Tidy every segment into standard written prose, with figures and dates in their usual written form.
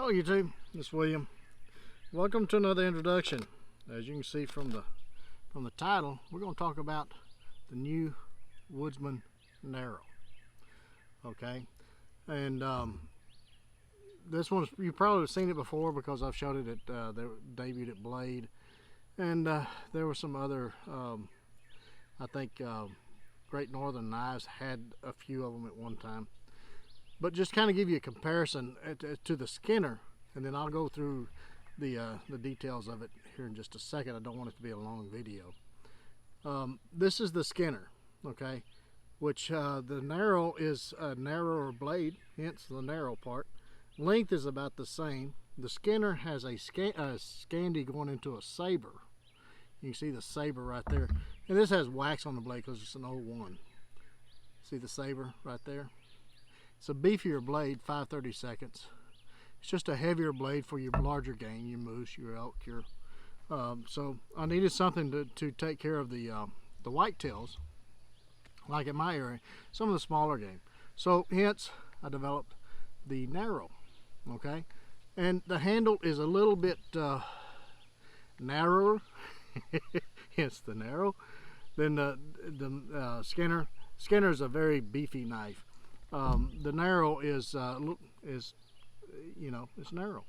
Hello YouTube, it's William. Welcome to another introduction. As you can see from the title, we're going to talk about the new Woodsman Narrow. Okay, and this one you've probably seen it before because I've showed it at they debuted at Blade, and there were some other I think Great Northern Knives had a few of them at one time. But just kind of give you a comparison to the Skinner, and then I'll go through the details of it here in just a second. I don't want it to be a long video. This is the Skinner, okay, which the Narrow is a narrower blade, hence the narrow part. Length is about the same. The Skinner has a Scandi going into a Saber. You can see the Saber right there. And this has wax on the blade because it's an 01. See the Saber right there? It's a beefier blade, 5/32. It's just a heavier blade for your larger game, your moose, your elk, your. So I needed something to take care of the whitetails, like in my area, some of the smaller game. So hence I developed the Narrow, okay, and the handle is a little bit narrower, hence the Narrow, than the Skinner. Skinner is a very beefy knife. The Narrow is you know, it's narrow.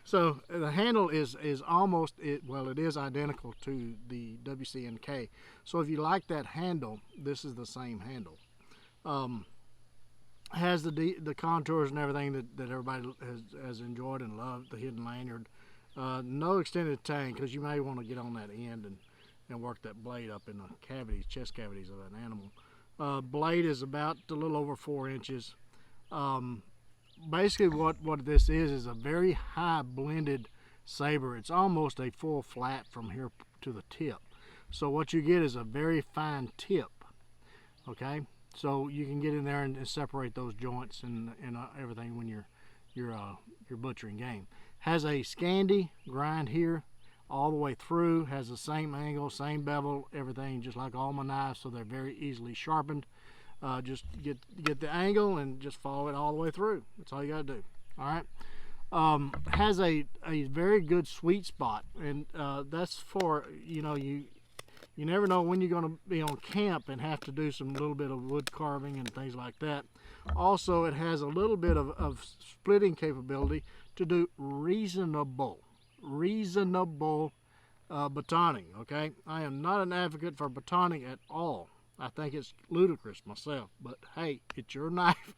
So the handle is almost well, it is identical to the WCNK. So if you like that handle, this is the same handle. Has the contours and everything that everybody has enjoyed and loved. The hidden lanyard. No extended tang, because you may want to get on that end and work that blade up in the cavities, chest cavities of an animal. Blade is about a little over 4 inches. Basically what this is a very high blended saber. It's almost a full flat from here to the tip. So what you get is a very fine tip. Okay, so you can get in there and separate those joints and everything when you're butchering game. Has a Scandi grind here all the way through, has the same angle, same bevel, everything, just like all my knives, so they're very easily sharpened. Just get the angle and just follow it all the way through. That's all you gotta do. All right. Has a very good sweet spot, and that's for, you know, you never know when you're gonna be on camp and have to do some little bit of wood carving and things like that. Also, it has a little bit of splitting capability to do reasonable batoning. Okay, I am not an advocate for batoning at all. I think it's ludicrous myself, but hey, it's your knife.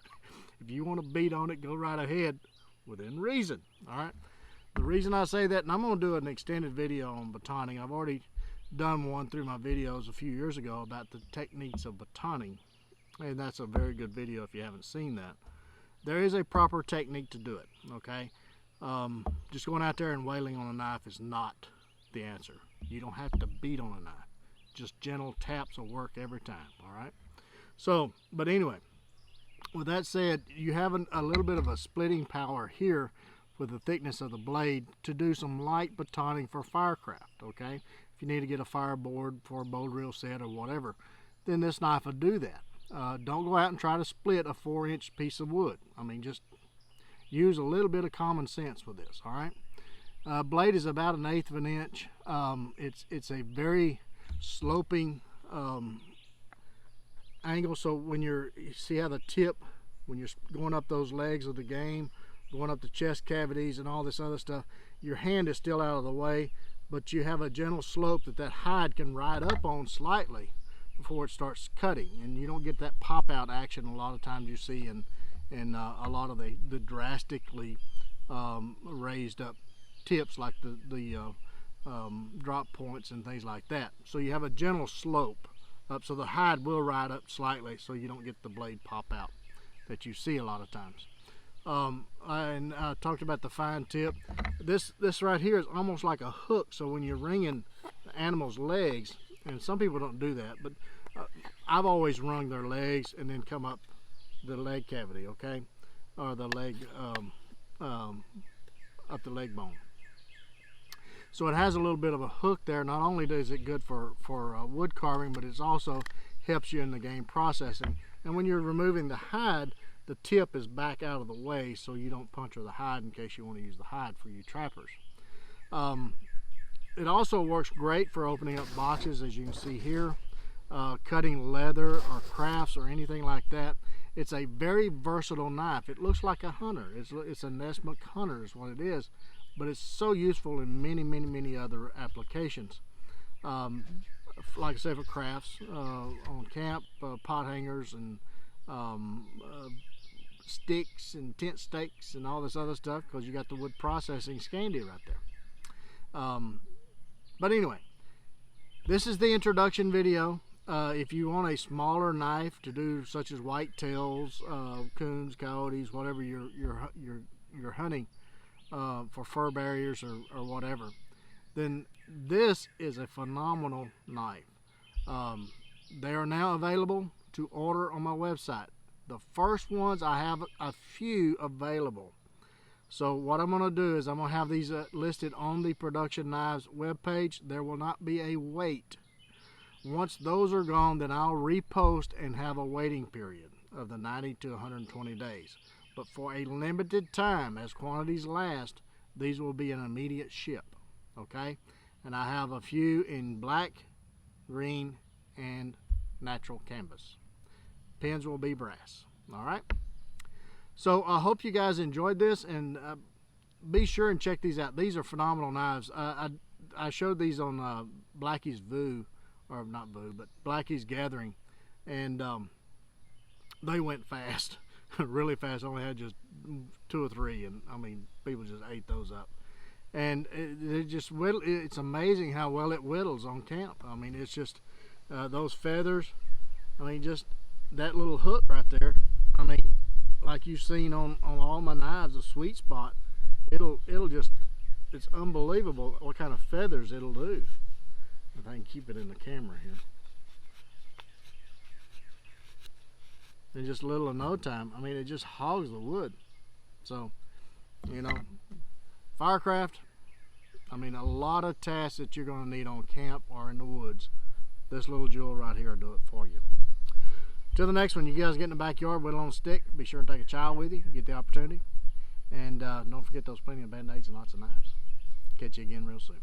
If you want to beat on it, go right ahead, within reason. All right, the reason I say that, and I'm going to do an extended video on batoning. I've already done one through my videos a few years ago about the techniques of batoning, and that's a very good video if you haven't seen that. There is a proper technique to do it. Okay, just going out there and wailing on a knife is not the answer. You don't have to beat on a knife. Just gentle taps will work every time. All right. So, but anyway, with that said, you have a little bit of a splitting power here with the thickness of the blade to do some light batoning for firecraft. Okay, if you need to get a fireboard for a bow drill set or whatever, then this knife will do that. Don't go out and try to split a 4-inch piece of wood. I mean, just use a little bit of common sense with this. All right. Blade is about 1/8 of an inch. It's a very sloping angle. So when you see how the tip, when you're going up those legs of the game, going up the chest cavities and all this other stuff, your hand is still out of the way, but you have a gentle slope that hide can ride up on slightly before it starts cutting, and you don't get that pop out action a lot of times you see in a lot of the drastically raised up tips, like the drop points and things like that. So you have a gentle slope up, so the hide will ride up slightly, so you don't get the blade pop out that you see a lot of times. And I talked about the fine tip. This right here is almost like a hook, so when you're wringing the animal's legs, and some people don't do that, but I've always wrung their legs and then come up the leg cavity, okay, or the leg up the leg bone. So it has a little bit of a hook there. Not only is it good for wood carving, but it also helps you in the game processing. And when you're removing the hide, the tip is back out of the way so you don't puncture the hide in case you want to use the hide for you trappers. It also works great for opening up boxes, as you can see here, cutting leather or crafts or anything like that. It's a very versatile knife. It looks like a hunter. It's a Nessmuk hunter is what it is, but it's so useful in many other applications. Like I say, for crafts, on camp, pot hangers and sticks and tent stakes and all this other stuff, because you got the wood processing Scandi right there. But anyway, this is the introduction video. If you want a smaller knife to do, such as whitetails, coons, coyotes, whatever you're hunting for fur barriers or whatever, then this is a phenomenal knife. They are now available to order on my website. The first ones, I have a few available. So what I'm going to do is I'm going to have these listed on the Production Knives webpage. There will not be a wait. Once those are gone, then I'll repost and have a waiting period of the 90 to 120 days. But for a limited time, as quantities last, these will be an immediate ship. Okay? And I have a few in black, green, and natural canvas. Pins will be brass. Alright? So I hope you guys enjoyed this, and be sure and check these out. These are phenomenal knives. I showed these on Blackie's Voo, or not Voo, but Blackie's Gathering, and they went fast, really fast. I only had just 2 or 3, and I mean, people just ate those up. And it's amazing how well it whittles on camp. I mean, it's just those feathers. I mean, just that little hook right there. I mean, like you've seen on all my knives, a sweet spot. It'll just, it's unbelievable what kind of feathers it'll do. If I can keep it in the camera here. In just little or no time, I mean, it just hogs the wood. So, you know, Firecraft, I mean, a lot of tasks that you're going to need on camp or in the woods. This little jewel right here will do it for you. Till the next one, you guys get in the backyard, whittle on a stick. Be sure to take a child with you, get the opportunity. And don't forget those plenty of Band-Aids and lots of knives. Catch you again real soon.